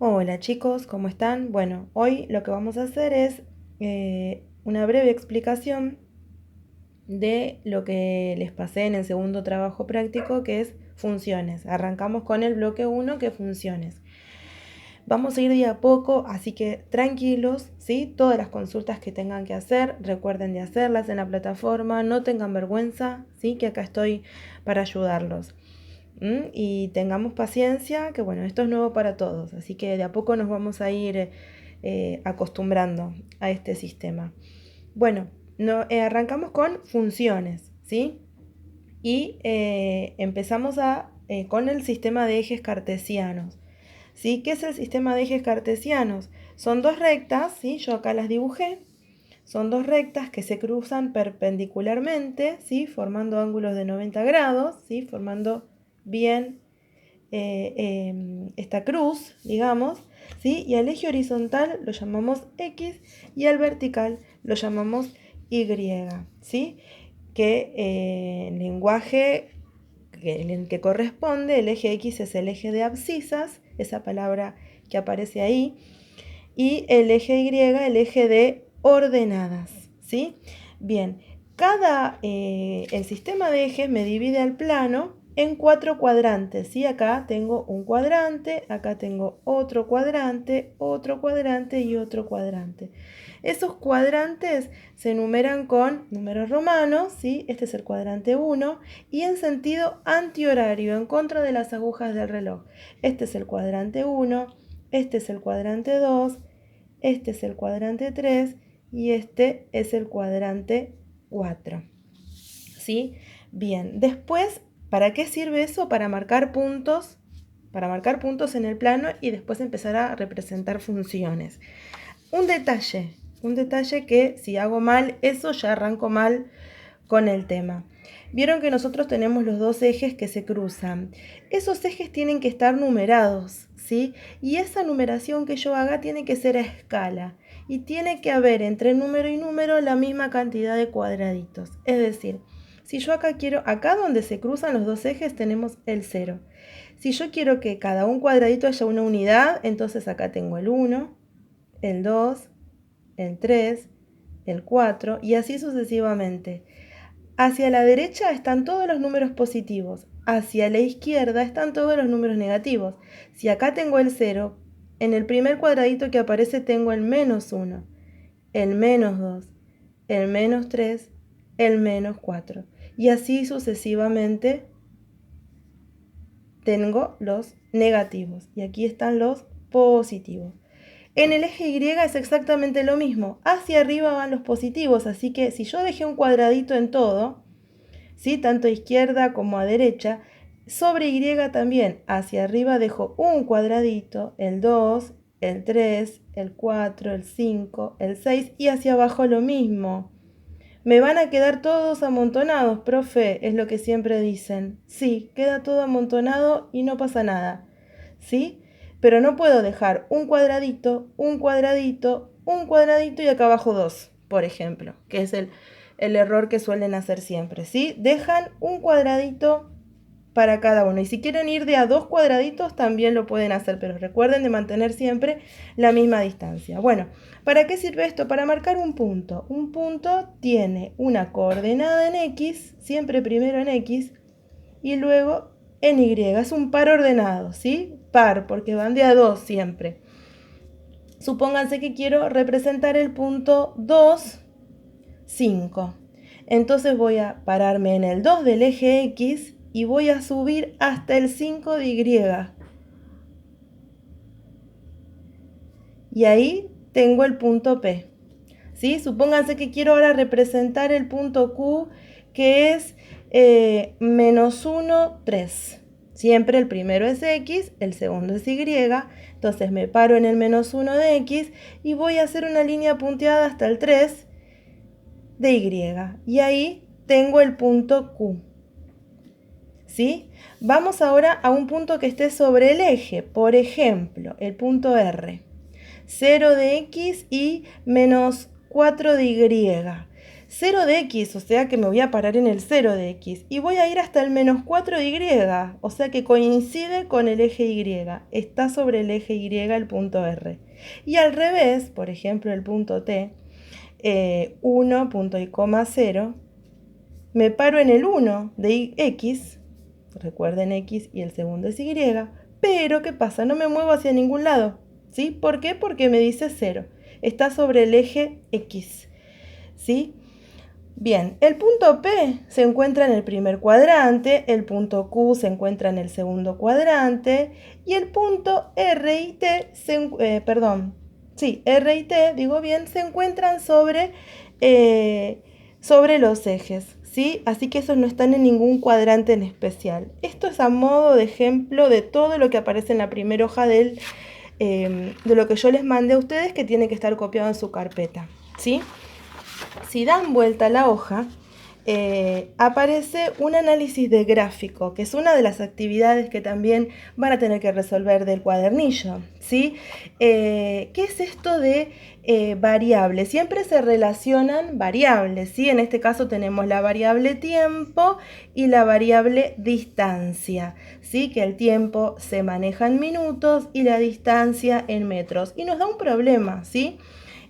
Hola chicos, ¿cómo están? Bueno, hoy lo que vamos a hacer es una breve explicación de lo que les pasé en el segundo trabajo práctico, que es funciones. Arrancamos con el bloque uno, que es funciones. Vamos a ir de a poco, así que tranquilos, ¿sí? Todas las consultas que tengan que hacer, recuerden de hacerlas en la plataforma, no tengan vergüenza, ¿sí? Que acá estoy para ayudarlos. Y tengamos paciencia, que bueno, esto es nuevo para todos, así que de a poco nos vamos a ir acostumbrando a este sistema. Bueno, arrancamos con funciones, ¿sí? Y empezamos con el sistema de ejes cartesianos. ¿Sí? ¿Qué es el sistema de ejes cartesianos? Son dos rectas, ¿sí? Yo acá las dibujé. Son dos rectas que se cruzan perpendicularmente, ¿sí? Formando ángulos de 90 grados, ¿sí? Formando bien esta cruz, digamos, ¿sí? Y al eje horizontal lo llamamos X y al vertical lo llamamos Y, ¿sí? Que en lenguaje en el que corresponde, el eje X es el eje de abscisas, esa palabra que aparece ahí, y el eje Y, el eje de ordenadas, ¿sí? Bien, el sistema de ejes me divide al plano en 4 cuadrantes, ¿sí? Acá tengo un cuadrante, acá tengo otro cuadrante y otro cuadrante. Esos cuadrantes se numeran con números romanos, ¿sí? Este es el cuadrante 1 y en sentido antihorario, en contra de las agujas del reloj. Este es el cuadrante 1, este es el cuadrante 2, este es el cuadrante 3 y este es el cuadrante 4. ¿Sí? Bien, después, ¿para qué sirve eso? Para marcar puntos en el plano y después empezar a representar funciones. Un detalle que si hago mal eso ya arranco mal con el tema. Vieron que nosotros tenemos los dos ejes que se cruzan. Esos ejes tienen que estar numerados, ¿sí? Y esa numeración que yo haga tiene que ser a escala. Y tiene que haber entre número y número la misma cantidad de cuadraditos. Es decir, si yo acá donde se cruzan los dos ejes tenemos el 0. Si yo quiero que cada un cuadradito haya una unidad, entonces acá tengo el 1, el 2, el 3, el 4 y así sucesivamente. Hacia la derecha están todos los números positivos, hacia la izquierda están todos los números negativos. Si acá tengo el 0, en el primer cuadradito que aparece tengo el menos 1, el menos 2, el menos 3, el menos 4. Y así sucesivamente tengo los negativos. Y aquí están los positivos. En el eje Y es exactamente lo mismo. Hacia arriba van los positivos, así que si yo dejé un cuadradito en todo, ¿sí? Tanto a izquierda como a derecha, sobre Y también, hacia arriba dejo un cuadradito, el 2, el 3, el 4, el 5, el 6 y hacia abajo lo mismo. Me van a quedar todos amontonados, profe, es lo que siempre dicen. Sí, queda todo amontonado y no pasa nada. ¿Sí? Pero no puedo dejar un cuadradito, un cuadradito, un cuadradito y acá abajo dos, por ejemplo, que es el error que suelen hacer siempre. ¿Sí? Dejan un cuadradito para cada uno. Y si quieren ir de a dos cuadraditos, también lo pueden hacer, pero recuerden de mantener siempre la misma distancia. Bueno, ¿para qué sirve esto? Para marcar un punto. Un punto tiene una coordenada en X, siempre primero en X, y luego en Y. Es un par ordenado, ¿sí? Par, porque van de a dos siempre. Supónganse que quiero representar el punto 2, 5. Entonces voy a pararme en el 2 del eje X y voy a subir hasta el 5 de Y. Y ahí tengo el punto P. ¿Sí? Supónganse que quiero ahora representar el punto Q, que es menos 1, 3. Siempre el primero es X, el segundo es Y. Entonces me paro en el menos 1 de X y voy a hacer una línea punteada hasta el 3 de Y. Y ahí tengo el punto Q. ¿Sí? Vamos ahora a un punto que esté sobre el eje. Por ejemplo, el punto R. 0 de X y menos 4 de Y. 0 de x, o sea que me voy a parar en el 0 de x. Y voy a ir hasta el menos 4 de y, o sea que coincide con el eje y. Está sobre el eje y el punto R. Y al revés, por ejemplo, el punto T, 1, punto y coma 0, me paro en el 1 de x, recuerden x y el segundo es y, pero ¿qué pasa? No me muevo hacia ningún lado, ¿sí? ¿Por qué? Porque me dice 0. Está sobre el eje x, ¿sí? Bien, el punto P se encuentra en el primer cuadrante, el punto Q se encuentra en el segundo cuadrante y el punto R y T, R y T, digo bien, se encuentran sobre los ejes, ¿sí? Así que esos no están en ningún cuadrante en especial. Esto es a modo de ejemplo de todo lo que aparece en la primera hoja de lo que yo les mandé a ustedes, que tiene que estar copiado en su carpeta, ¿sí? Si dan vuelta a la hoja, aparece un análisis de gráfico, que es una de las actividades que también van a tener que resolver del cuadernillo, ¿sí? ¿Qué es esto de variables? Siempre se relacionan variables, ¿sí? En este caso tenemos la variable tiempo y la variable distancia, ¿sí? Que el tiempo se maneja en minutos y la distancia en metros. Y nos da un problema, ¿sí?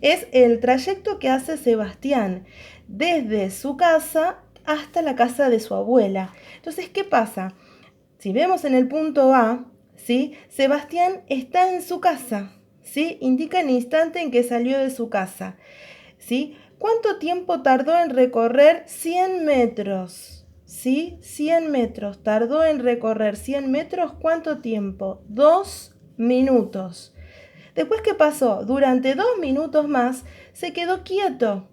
Es el trayecto que hace Sebastián desde su casa hasta la casa de su abuela. Entonces, ¿qué pasa? Si vemos en el punto A, ¿sí? Sebastián está en su casa, ¿sí? Indica el instante en que salió de su casa, ¿sí? ¿Cuánto tiempo tardó en recorrer 100 metros? ¿Sí? 100 metros. Tardó en recorrer 100 metros, ¿cuánto tiempo? 2 minutos. Después, ¿qué pasó? Durante 2 minutos más se quedó quieto.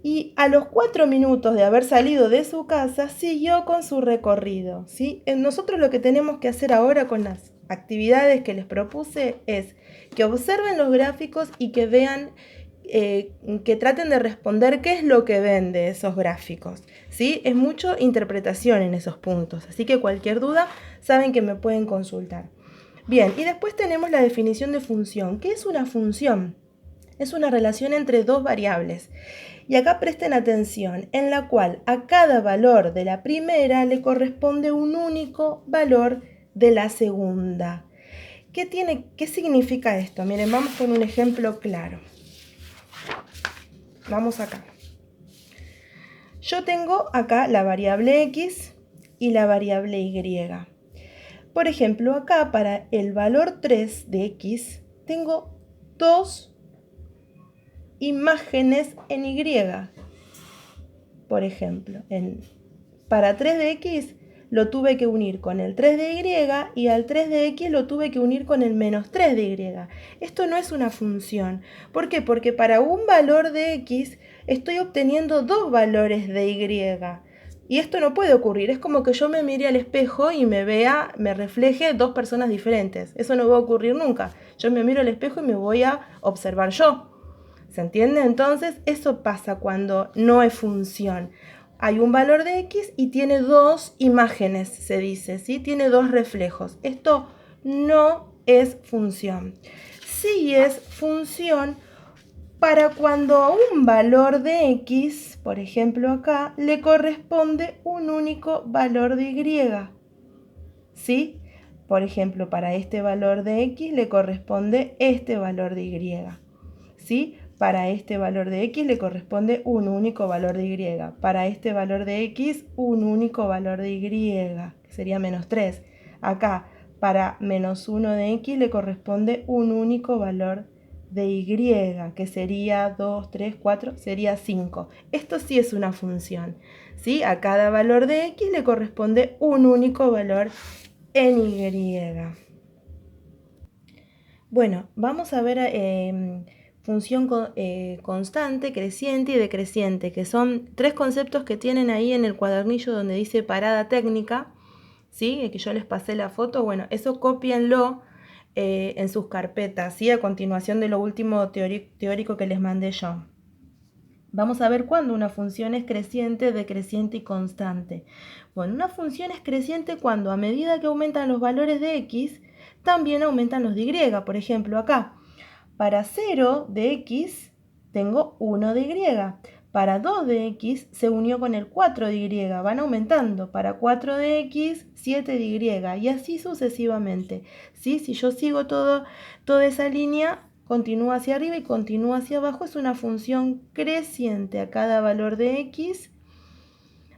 Y a los 4 minutos de haber salido de su casa, siguió con su recorrido, ¿sí? Nosotros lo que tenemos que hacer ahora con las actividades que les propuse es que observen los gráficos y que vean, que traten de responder qué es lo que ven de esos gráficos, ¿sí? Es mucho interpretación en esos puntos, así que cualquier duda saben que me pueden consultar. Bien, y después tenemos la definición de función. ¿Qué es una función? Es una relación entre dos variables. Y acá presten atención, en la cual a cada valor de la primera le corresponde un único valor de la segunda. ¿Qué significa esto? Miren, vamos con un ejemplo claro. Vamos acá. Yo tengo acá la variable x y la variable y. Por ejemplo, acá para el valor 3 de x tengo dos imágenes en y. Por ejemplo, para 3 de x lo tuve que unir con el 3 de y y al 3 de x lo tuve que unir con el menos 3 de y. Esto no es una función. ¿Por qué? Porque para un valor de x estoy obteniendo dos valores de y. Y esto no puede ocurrir, es como que yo me mire al espejo y me refleje dos personas diferentes. Eso no va a ocurrir nunca. Yo me miro al espejo y me voy a observar yo. ¿Se entiende? Entonces, eso pasa cuando no es función. Hay un valor de x y tiene dos imágenes, se dice, ¿sí? Tiene dos reflejos. Esto no es función. Sí es función para cuando a un valor de x, por ejemplo acá, le corresponde un único valor de y, ¿sí? Por ejemplo, para este valor de x le corresponde este valor de y, ¿sí? Para este valor de x le corresponde un único valor de y. Para este valor de x, un único valor de y, que sería menos 3. Acá, para menos 1 de x le corresponde un único valor de y, que sería 2, 3, 4, sería 5. Esto sí es una función, ¿sí? A cada valor de x le corresponde un único valor en y. Bueno, vamos a ver función constante, creciente y decreciente, que son tres conceptos que tienen ahí en el cuadernillo donde dice parada técnica, ¿sí? Que yo les pasé la foto. Bueno, eso cópienlo en sus carpetas, ¿sí? A continuación de lo último teórico que les mandé yo. Vamos a ver cuándo una función es creciente, decreciente y constante. Bueno, una función es creciente cuando a medida que aumentan los valores de x, también aumentan los de y. Por ejemplo, acá, para 0 de x tengo 1 de y. para 2 de x se unió con el 4 de y, van aumentando, para 4 de x, 7 de y, y así sucesivamente. ¿Sí? Si yo sigo toda esa línea, continúa hacia arriba y continúa hacia abajo, es una función creciente a cada valor de x.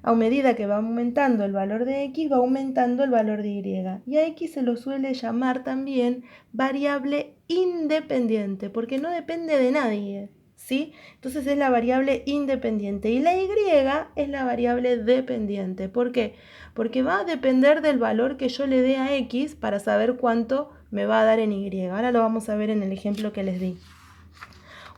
A medida que va aumentando el valor de x, va aumentando el valor de y. Y a x se lo suele llamar también variable independiente, porque no depende de nadie, ¿sí? Entonces es la variable independiente. Y la y es la variable dependiente. ¿Por qué? Porque va a depender del valor que yo le dé a x para saber cuánto me va a dar en y. Ahora lo vamos a ver en el ejemplo que les di.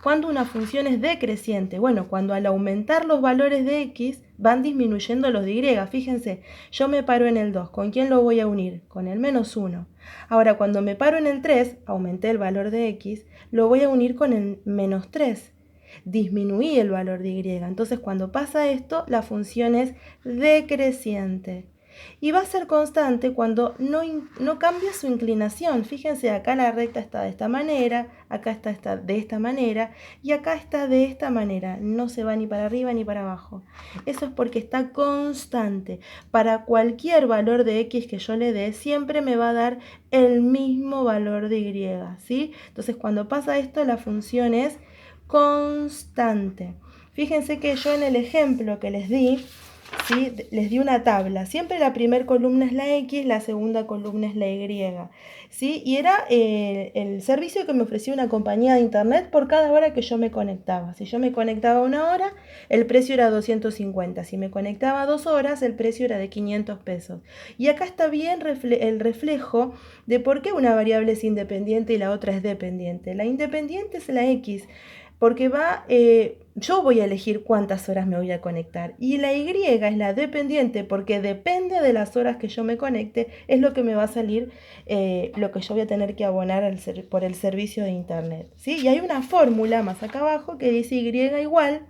¿Cuándo una función es decreciente? Bueno, cuando al aumentar los valores de x van disminuyendo los de y. Fíjense, yo me paro en el 2. ¿Con quién lo voy a unir? Con el menos 1. Ahora, cuando me paro en el 3, aumenté el valor de x, lo voy a unir con el menos 3. Disminuí el valor de y. Entonces, cuando pasa esto, la función es decreciente. Y va a ser constante cuando no cambia su inclinación. Fíjense, acá la recta está de esta manera, acá está de esta manera y acá está de esta manera. No se va ni para arriba ni para abajo. Eso es porque está constante. Para cualquier valor de x que yo le dé, siempre me va a dar el mismo valor de y, ¿sí? Entonces, cuando pasa esto, la función es constante. Fíjense que yo en el ejemplo que les di, ¿sí? Les di una tabla. Siempre la primera columna es la X, la segunda columna es la Y. ¿Sí? Y era el servicio que me ofrecía una compañía de internet por cada hora que yo me conectaba. Si yo me conectaba 1 hora, el precio era 250. Si me conectaba 2 horas, el precio era de 500 pesos. Y acá está bien el reflejo de por qué una variable es independiente y la otra es dependiente. La independiente es la X, porque yo voy a elegir cuántas horas me voy a conectar. Y la Y es la dependiente, porque depende de las horas que yo me conecte, es lo que me va a salir, lo que yo voy a tener que abonar por el servicio de internet, ¿sí? Y hay una fórmula más acá abajo que dice Y igual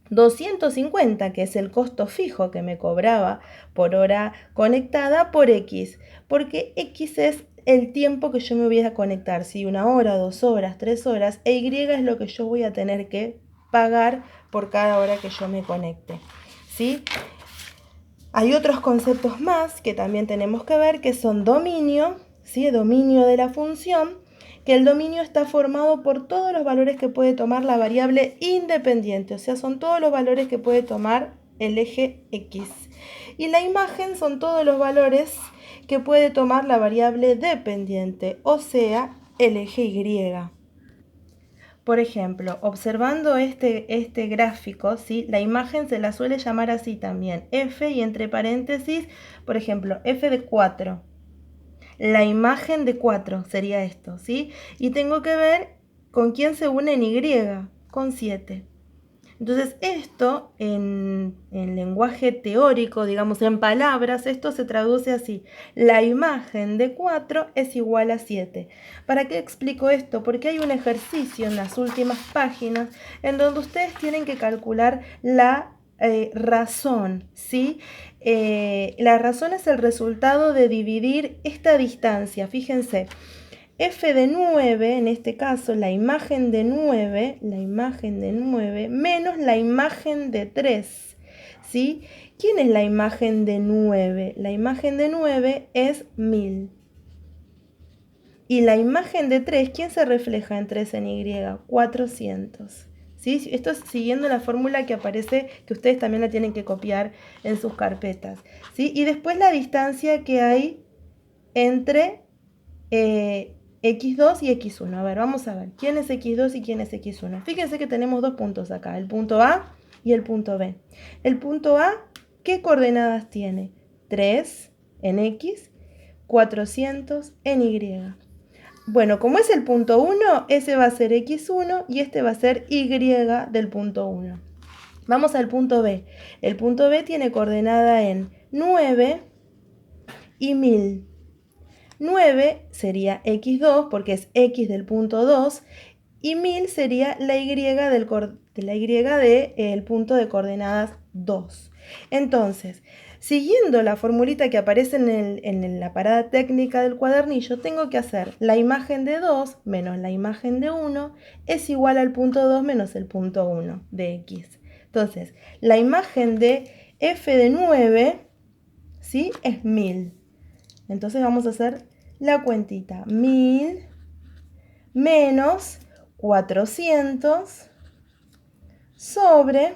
250, que es el costo fijo que me cobraba por hora conectada, por X, porque X es el tiempo que yo me voy a conectar, si 1 hora, 2 horas, 3 horas, e Y es lo que yo voy a tener que pagar por cada hora que yo me conecte, ¿sí? Hay otros conceptos más que también tenemos que ver, que son dominio, ¿sí? Dominio de la función, que el dominio está formado por todos los valores que puede tomar la variable independiente, o sea, son todos los valores que puede tomar el eje X. Y la imagen son todos los valores que puede tomar la variable dependiente, o sea, el eje Y. Por ejemplo, observando este gráfico, ¿sí? La imagen se la suele llamar así también, f y entre paréntesis, por ejemplo, f de 4. La imagen de 4 sería esto, ¿sí? Y tengo que ver con quién se une en y, con 7. Entonces esto en lenguaje teórico, digamos en palabras, esto se traduce así. La imagen de 4 es igual a 7. ¿Para qué explico esto? Porque hay un ejercicio en las últimas páginas en donde ustedes tienen que calcular la razón, ¿sí? La razón es el resultado de dividir esta distancia. Fíjense. F de 9, en este caso, la imagen de 9, menos la imagen de 3, ¿sí? ¿Quién es la imagen de 9? La imagen de 9 es 1000. Y la imagen de 3, ¿quién se refleja en 3 en Y? 400. ¿Sí? Esto es siguiendo la fórmula que aparece, que ustedes también la tienen que copiar en sus carpetas, ¿sí? Y después la distancia que hay entre X2 y X1. A ver, vamos a ver. ¿Quién es X2 y quién es X1? Fíjense que tenemos dos puntos acá, el punto A y el punto B. El punto A, ¿qué coordenadas tiene? 3 en X, 400 en Y. Bueno, como es el punto 1, ese va a ser X1 y este va a ser Y del punto 1. Vamos al punto B. El punto B tiene coordenada en 9 y 1000. 9 sería X2 porque es X del punto 2 y 1000 sería la Y del punto de coordenadas 2. Entonces, Siguiendo la formulita que aparece en la parada técnica del cuadernillo, tengo que hacer la imagen de 2 menos la imagen de 1 es igual al punto 2 menos el punto 1 de x. Entonces, la imagen de f de 9, ¿sí?, es 1000. Entonces vamos a hacer la cuentita. 1000 menos 400 sobre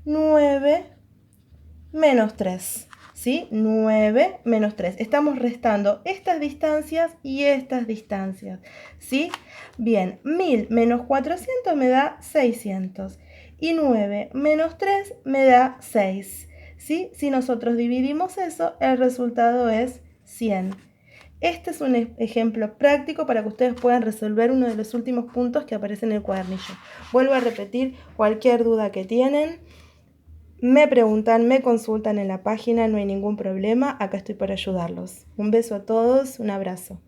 9 menos 3, ¿sí? 9 menos 3. Estamos restando estas distancias y estas distancias, ¿sí? Bien, 1000 menos 400 me da 600 y 9 menos 3 me da 6, ¿sí? Si nosotros dividimos eso, el resultado es 100. Este es un ejemplo práctico para que ustedes puedan resolver uno de los últimos puntos que aparece en el cuadernillo. Vuelvo a repetir, cualquier duda que tienen, me preguntan, me consultan en la página, no hay ningún problema, acá estoy para ayudarlos. Un beso a todos, un abrazo.